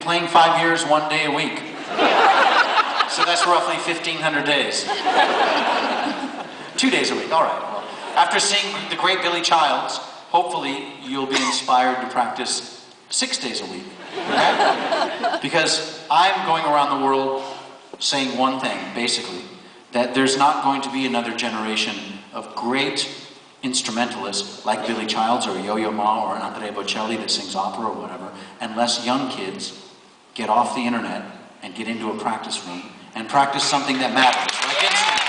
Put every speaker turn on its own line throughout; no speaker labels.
Playing 5 years, 1 day a week. So that's roughly 1,500 days. 2 days a week, all right. Well, after seeing the great Billy Childs, hopefully you'll be inspired to practice 6 days a week, okay? Because I'm going around the world saying one thing, basically, that there's not going to be another generation of great instrumentalists like Billy Childs or Yo-Yo Ma or Andrea Bocelli that sings opera or whatever, unless young kids get off the internet and get into a practice room and practice something that matters, like instruments.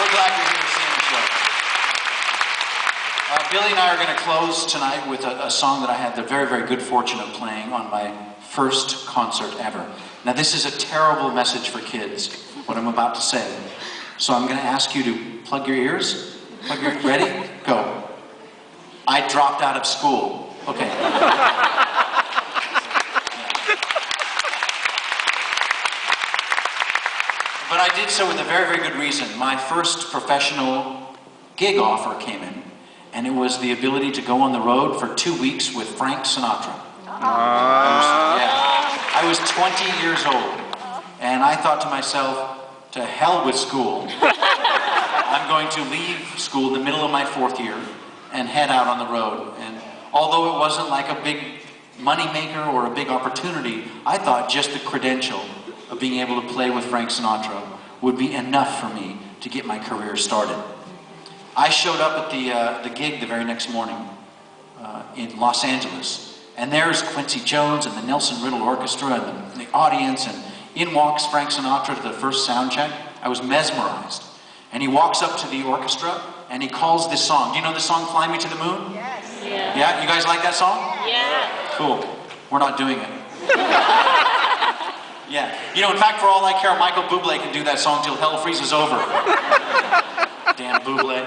We're glad you're here to see the show. Billy and I are going to close tonight with a song that I had the very, very good fortune of playing on my first concert ever. Now this is a terrible message for kids, what I'm about to say. So I'm going to ask you to plug your ears. Ready? Go. I dropped out of school. Okay. But I did so with a very, very good reason. My first professional gig offer came in, and it was the ability to go on the road for 2 weeks with Frank Sinatra. I was 20 years old, and I thought to myself, to hell with school. I'm going to leave school in the middle of my 4th year and head out on the road. And although it wasn't like a big money maker or a big opportunity, I thought just the credential of being able to play with Frank Sinatra would be enough for me to get my career started. I showed up at the gig the very next morning in Los Angeles, and there's Quincy Jones and the Nelson Riddle Orchestra and the audience, and in walks Frank Sinatra to the first sound check. I was mesmerized. And he walks up to the orchestra and he calls this song. Do you know the song Fly Me to the Moon?
Yes.
Yeah.
Yeah? You guys like that song?
Yeah.
Cool. We're not doing it. Yeah. You know, in fact, for all I care, Michael Bublé can do that song till hell freezes over. Damn Bublé.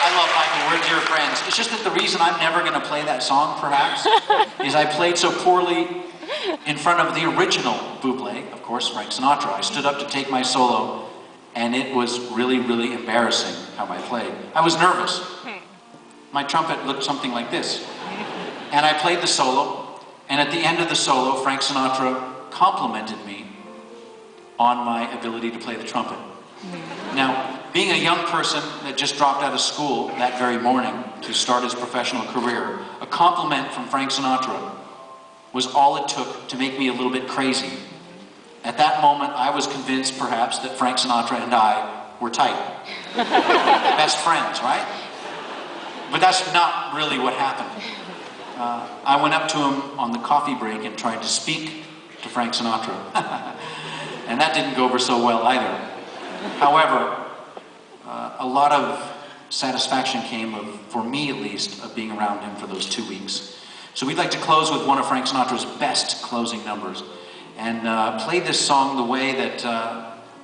I love Michael, we're dear friends. It's just that the reason I'm never going to play that song, perhaps, is I played so poorly in front of the original Bublé, of course, Frank Sinatra. I stood up to take my solo, and it was really, really embarrassing how I played. I was nervous. My trumpet looked something like this. And I played the solo, and at the end of the solo, Frank Sinatra complimented me on my ability to play the trumpet. Now, being a young person that just dropped out of school that very morning to start his professional career, a compliment from Frank Sinatra was all it took to make me a little bit crazy. At that moment, I was convinced, perhaps, that Frank Sinatra and I were tight. Best friends, right? But that's not really what happened. I went up to him on the coffee break and tried to speak to Frank Sinatra. And that didn't go over so well either. However, a lot of satisfaction came, for me at least, of being around him for those 2 weeks. So we'd like to close with one of Frank Sinatra's best closing numbers, and play this song the way that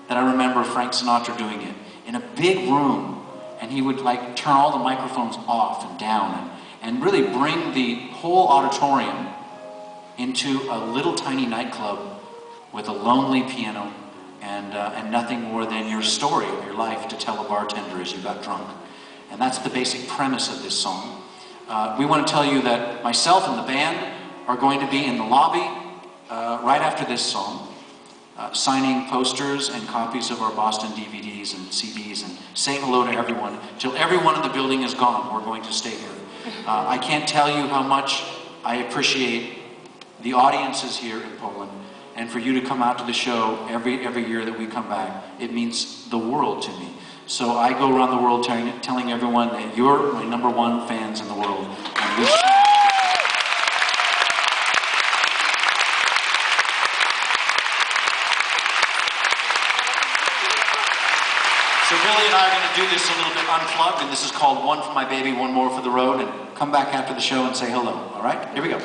I remember Frank Sinatra doing it, in a big room, and he would like turn all the microphones off and down, and really bring the whole auditorium into a little tiny nightclub with a lonely piano and nothing more than your story of your life to tell a bartender as you got drunk. And that's the basic premise of this song. We want to tell you that myself and the band are going to be in the lobby right after this song, signing posters and copies of our Boston DVDs and CDs and saying hello to everyone. Till everyone in the building is gone, we're going to stay here. I can't tell you how much I appreciate the audiences here in Poland, and for you to come out to the show every year that we come back. It means the world to me. So I go around the world telling everyone that you're my #1 fans in the world. And we So Billy and I are going to do this a little bit unplugged, and this is called One for My Baby, One More for the Road, and come back after the show and say hello, all right? Here we go.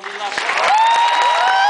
We love you.